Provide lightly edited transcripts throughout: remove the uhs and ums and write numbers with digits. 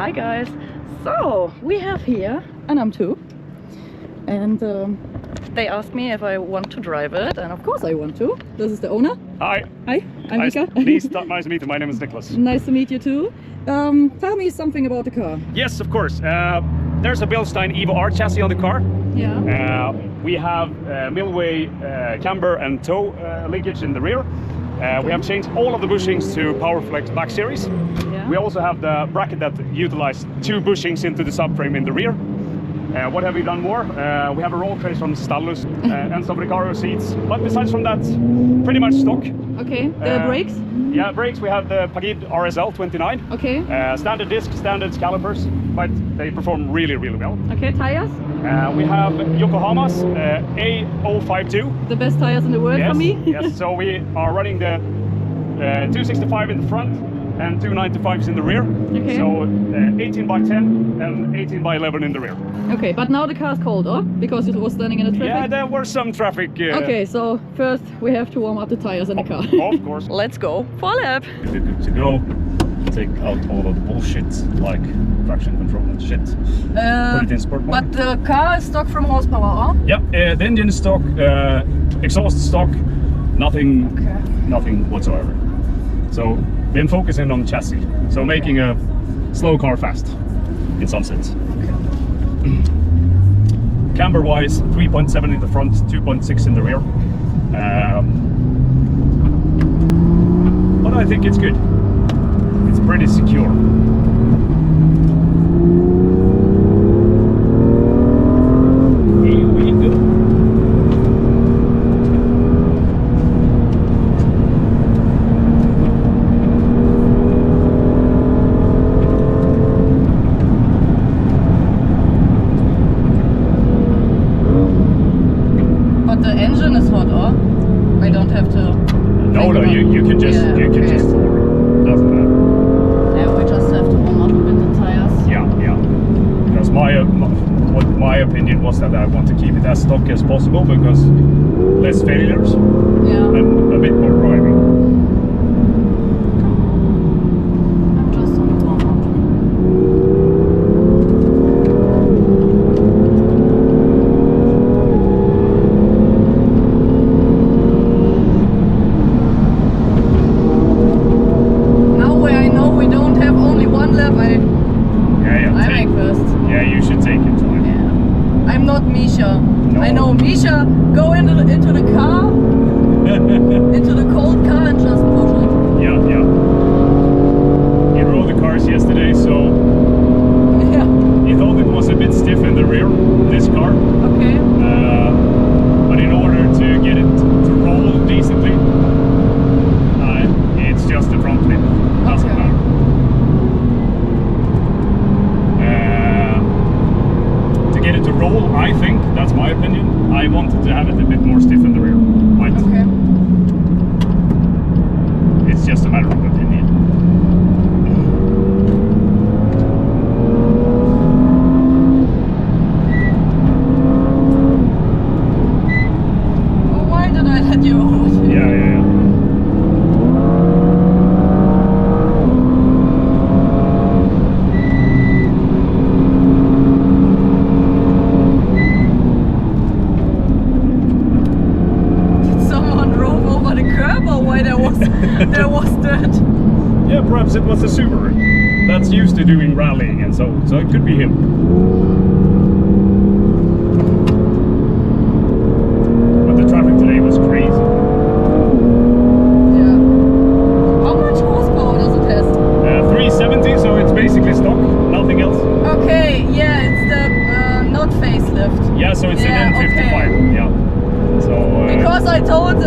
Hi guys, so we have here an M2 and they asked me if I want to drive it, and of course I want to. This is the owner. Hi. Hi, I'm Mika. Nice to meet you. My name is Nicholas. Nice to meet you too. Tell me something about the car. Yes, of course. There's a Bilstein Evo R chassis on the car. Yeah. We have millway camber and tow linkage in the rear. We have changed all of the bushings to PowerFlex back series. Yeah. We also have the bracket that utilizes 2 bushings into the subframe in the rear. What have we done more? We have a roll trace from Stallus and some Recaro seats. But besides from that, pretty much stock. Okay, the brakes? Yeah, brakes. We have the Pagid RSL 29. Okay. Standard disc, standard calipers, but they perform really, really well. Okay, tires? We have Yokohama's A052. The best tires in the world for me. Yes, so we are running the 265 in the front and 295s in the rear. Okay. So 18 by 10 and 18 by 11 in the rear. Okay, but now the car's cold, oh? Because it was standing in the traffic? Yeah, there were some traffic. Okay, so first we have to warm up the tires in the car. Of course. Let's go for a lap. Good to go. Take out all of the bullshit like traction control and shit. Put it in sport mode. But the car is stock from horsepower, oh? Yeah, the engine is stock, exhaust stock, nothing whatsoever. So been focusing on chassis, so making a slow car fast in some sense. Camber wise, 3.7 in the front, 2.6 in the rear. But I think it's good. It's pretty secure. Here we go. But the engine is hot, or? I don't have to. No, you can just doesn't matter. Yeah, we just have to warm up a bit the tires. Yeah. Because my opinion was that I want to keep it as stock as possible because less failures and a bit more driving. I'm just on the warm up. Now where I know we don't have only one lap, I make first. Yeah, you should take your time. Yeah. I'm not Misha. No. I know Misha, go into the car, into the cold car and just push it. Yeah. He drove the cars yesterday, so Yeah. he thought it was a bit stiff in the rear, this car. Okay. But in order to get it to roll decently, it's just the front lip. Doesn't Okay. matter. To get it to roll, I think, that's my opinion, I wanted to have it a bit more stiff in the rear. But Okay. it's just a matter of opinion. Well, why did I let you over? Yeah. Did someone drove over the curb, or why there was dirt? Yeah, perhaps it was a Subaru that's used to doing rallying and so it could be him. But the traffic today was crazy. Yeah. How much horsepower does it have? 370, so it's basically stock, nothing else. Okay, yeah, it's the not facelift. Yeah, so it's Yeah, an M55. okay. Yeah. So Because I told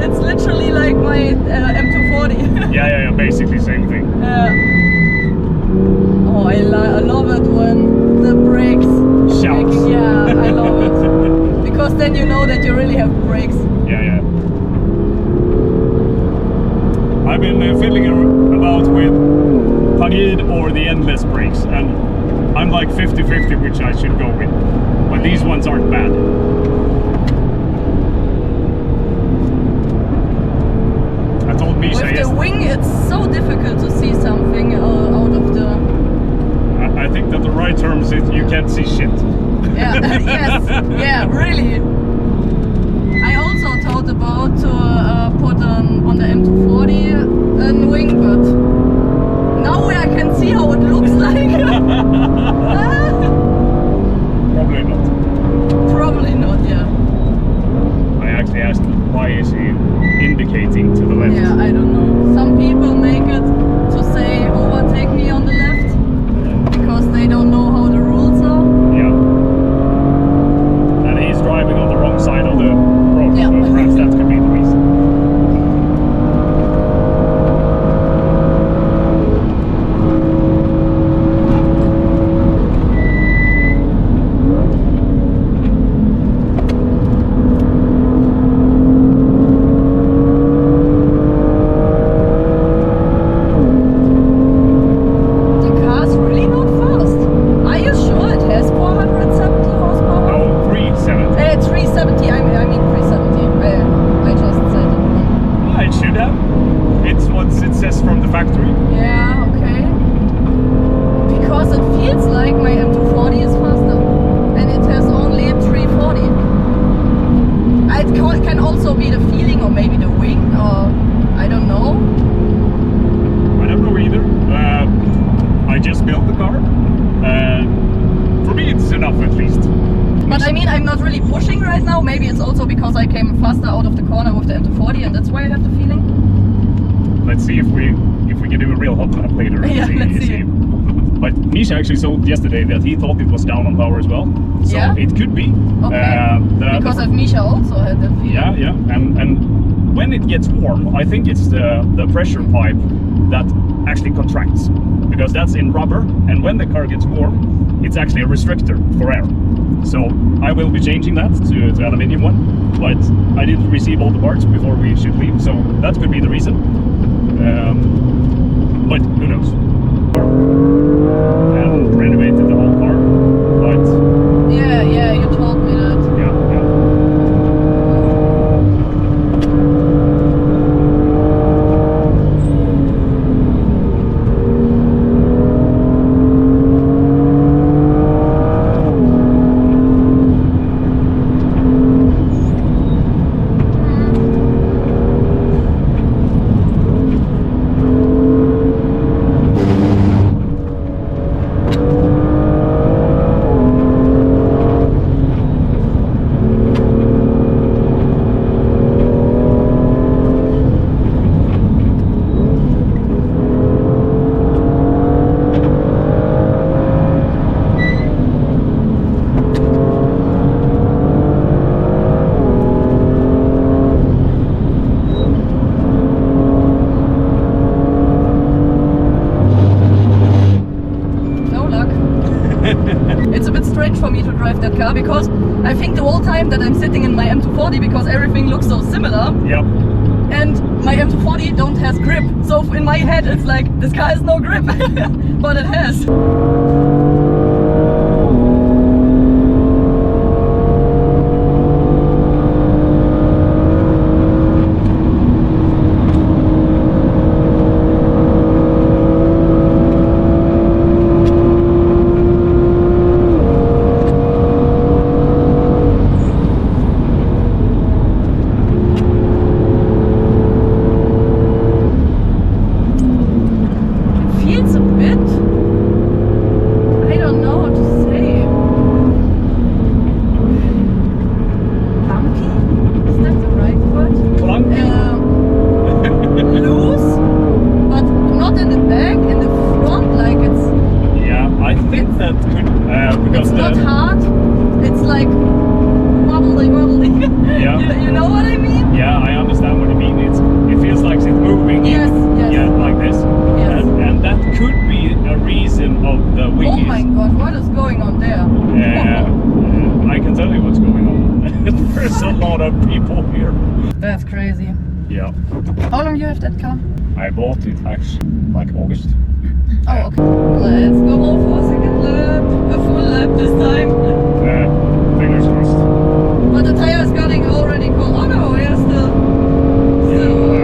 it's literally like my M240. yeah, basically same thing. Oh, I love it when the brakes Shouts. Yeah, I love it. Because then you know that you really have brakes. Yeah. I've been fiddling about with Pagid or the NLS brakes, and I'm like 50-50 which I should go with. But these ones aren't bad. I told Misha With the wing, it's so difficult to see something out of the I think that the right term is you can't see shit. Yeah, yes, yeah, really. I also thought about to put on the M240 a wing, but now I can see how it looks like. Probably not. Probably not, yeah. I actually asked why is he indicating to the left? Yeah, I don't know. Some people make it to say overtake me on the left because they don't know how the rules are. Yeah. And he's driving on the wrong side of the road, Yeah. so perhaps that could be the reason. The car's really not fast. Are you sure it has 470 horsepower? No, 370. 370, I mean 370. I just said it wrong. Ah, it should have. It's what it says from the factory. Yeah, okay. Because it feels like my M240 is faster. And it has only 340. It can also be the feeling or maybe the wing or I don't know. I don't know either. I just built the car. For me, it's enough at least. But I mean, I'm not really pushing right now. Maybe it's also because I came faster out of the corner with the M240 and that's why I have the feeling. Let's see if we can do a real hot lap later. Yeah, let's see. But Misha actually told yesterday that he thought it was down on power as well. So Yeah? it could be. Okay. Because of Misha also had that feeling. Yeah, yeah. And when it gets warm, I think it's the pressure pipe that actually contracts. Because that's in rubber, and when the car gets warm, it's actually a restrictor for air. So I will be changing that to aluminium one, but I didn't receive all the parts before we should leave, so that could be the reason. But who knows? And renovated the whole car, but Yeah, you told me that. yeah. It's a bit strange for me to drive that car because I think the whole time that I'm sitting in my M240 because everything looks so similar Yep. and my M240 don't has grip. So in my head it's like this car has no grip, but it has. Feels a bit, I don't know how to say, bumpy? Is that the right word? Clunky? Loose, but not in the back, in the front, like it's Yeah, I think that could because it's not hard, it's like wobbly. Yeah. You know what I mean? Yeah, I understand what you mean. It feels like it's moving. Yes. Yeah, like this. Yes. And that could be a reason of the wing. Oh my god, what is going on there? I can tell you what's going on. There's a lot of people here. That's crazy. Yeah. How long you have that car? I bought it actually like August. Oh, okay. Let's go for a second lap. A full lap this time. Fingers crossed. But the tire is getting already cold. Oh no, we are still.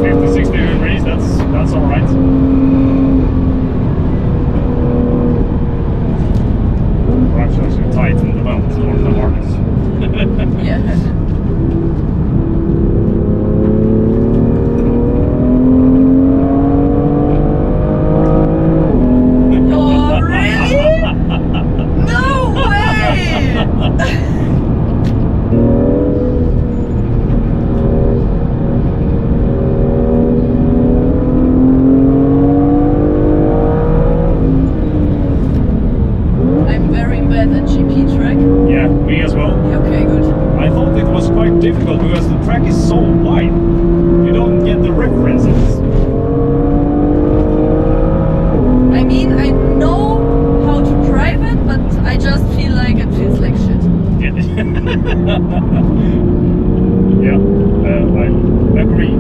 50, 60 degrees, that's alright. bad at GP track. Yeah, me as well. Okay, good. I thought it was quite difficult because the track is so wide. You don't get the references. I mean, I know how to drive it, but I just feel like it feels like shit. Yeah, I agree.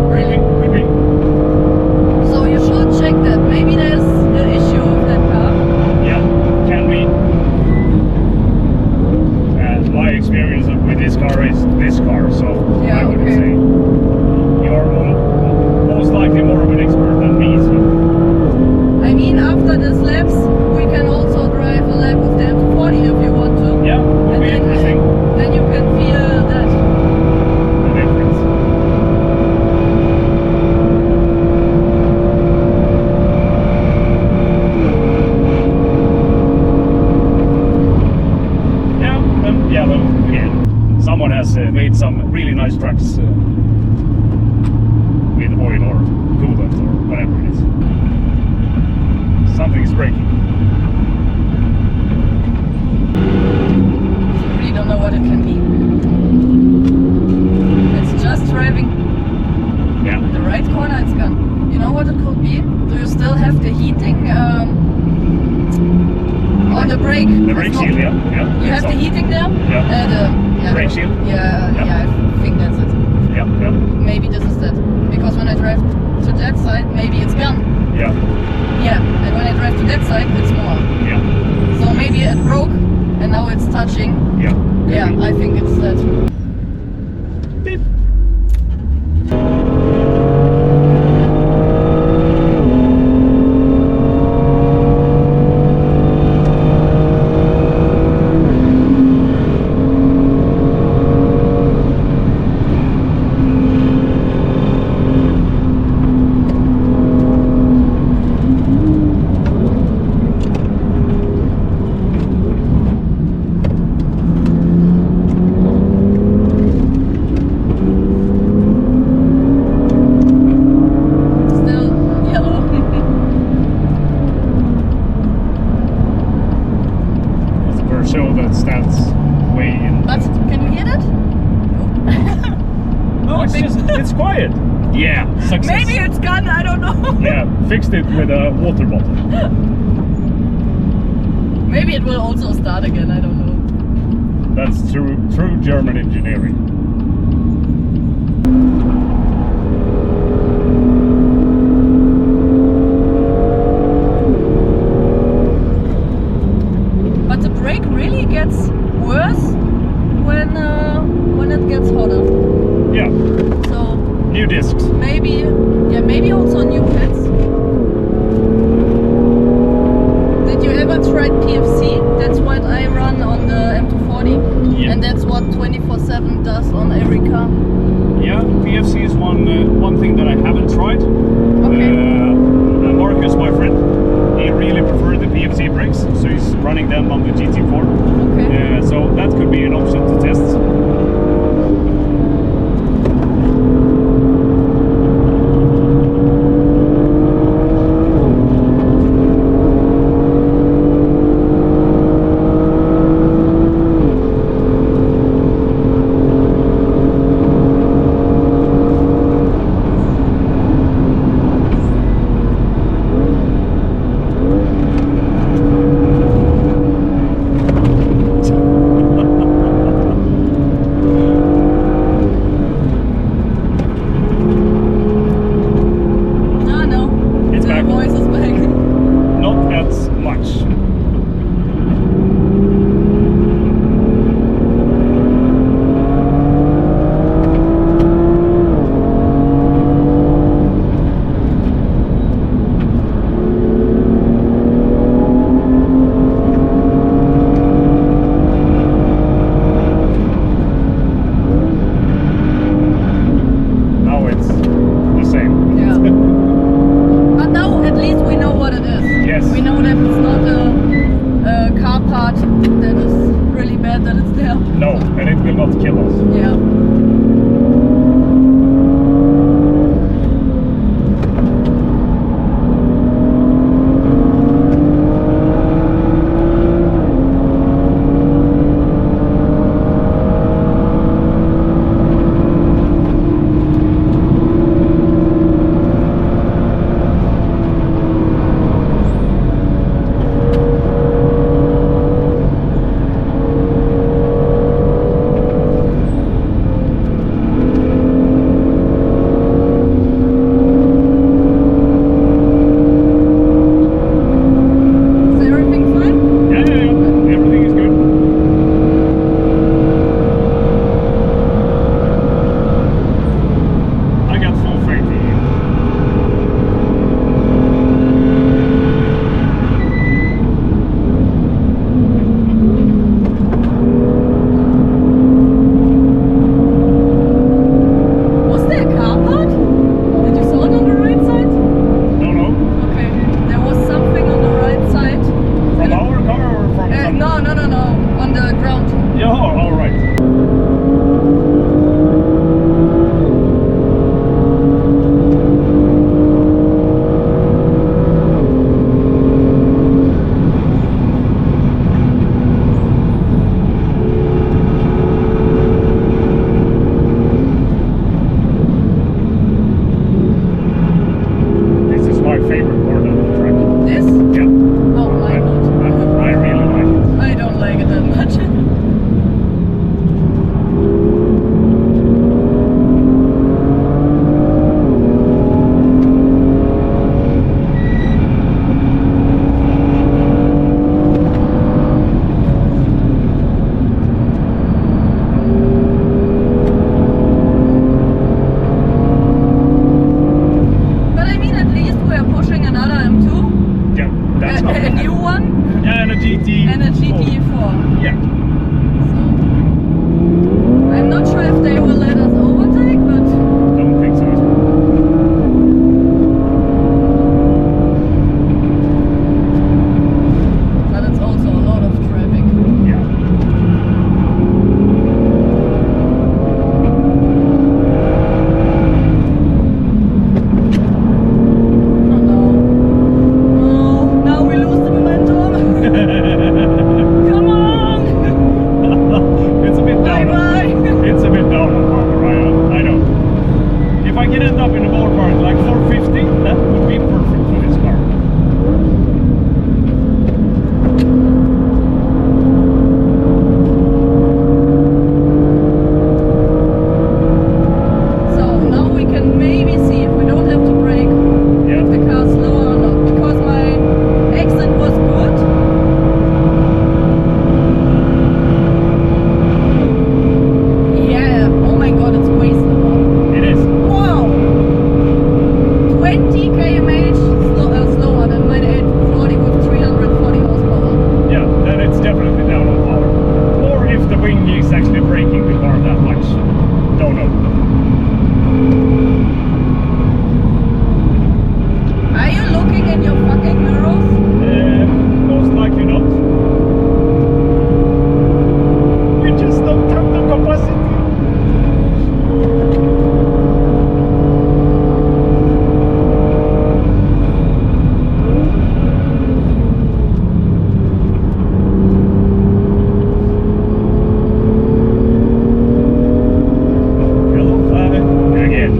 Really? Could be. after this laps, we can also drive a lap with the M240 if you want to. Yeah, would And be then, interesting. then you can feel that. The difference. Well, again, someone has made some really nice trucks with oil or coolant or whatever it is. Something is breaking. I really don't know what it can be. It's just driving. Yeah. The right corner, it's gone. You know what it could be? Do you still have the heating on the brake? The brake shield, yeah. You have the heating there? Yeah. Brake shield? Yeah, I think that's it. Yeah. Maybe this is it. Because when I drive to that side, maybe it's gone. Yeah. Yeah, and when I drive to that side, it's more. Yeah. So maybe it broke and now it's touching. Yeah. Yeah, I think it's that. Beep. Show that stands way in. But can you hear that? No, it's quiet. Yeah, success. Maybe it's gone, I don't know. Yeah, fixed it with a water bottle. Maybe it will also start again, I don't know. That's true German engineering. But the brake really gets worse when it gets hotter. Yeah. So New discs. maybe also new pads. Did you ever try PFC? That's what I run on the M240, Yeah. and that's what 24/7 does on every car. Yeah, PFC is one thing that I haven't tried. Okay. Marcus, my friend, he really preferred the PFC brakes, so he's running them on the GT4. Okay. So that could be an option to test. new one Yeah, and a GT. and a GT4. Yeah. So I'm not sure if they will let us overtake, but Don't think so. it's also a lot of traffic. Yeah. Oh no. No, now we lose the momentum. Come on! It's a bit down. Bye-bye. It's a bit down on power, right? I know. If I can end up in a ballpark like 450, that would be perfect for this car. So now we can maybe see if we don't have to brake, Yeah. if the car's slower or not, because my exit was good. Yeah, oh my god, it's way slower. It is. Wow! 20 km/h slower than my 840 with 340 horsepower. Yeah, then it's definitely down on power. Or if the wing is actually braking the car that much. Don't know. Are you looking in your fucking mirrors? Most likely not. We just don't have the capacity. Hello, again.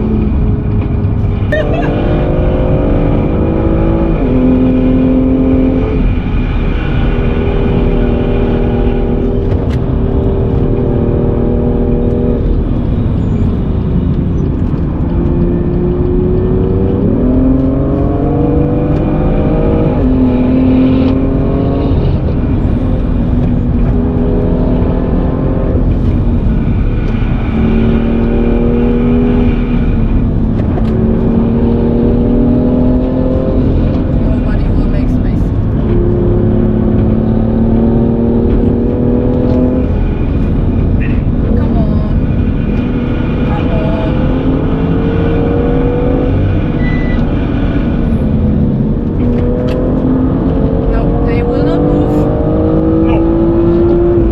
Nobody will make space. Come on. Come on. No, they will not move. No.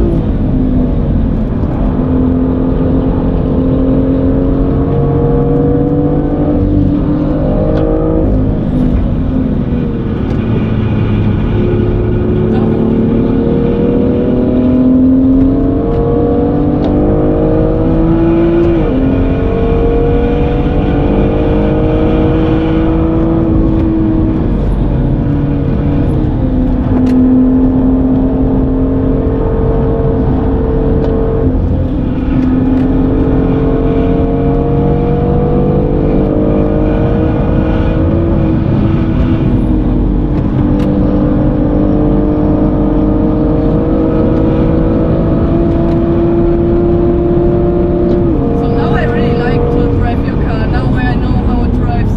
So now I really like to drive your car. Now where I know how it drives,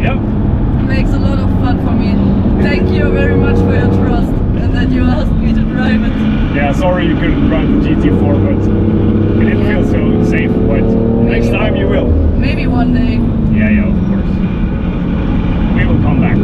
Yeah. it makes a lot of fun for me. Thank you very much for your trust and that you asked me to drive it. Yeah, sorry you couldn't run the GT4, but it didn't feel so safe. But next time you will. Maybe one day. Yeah, of course. We will come back.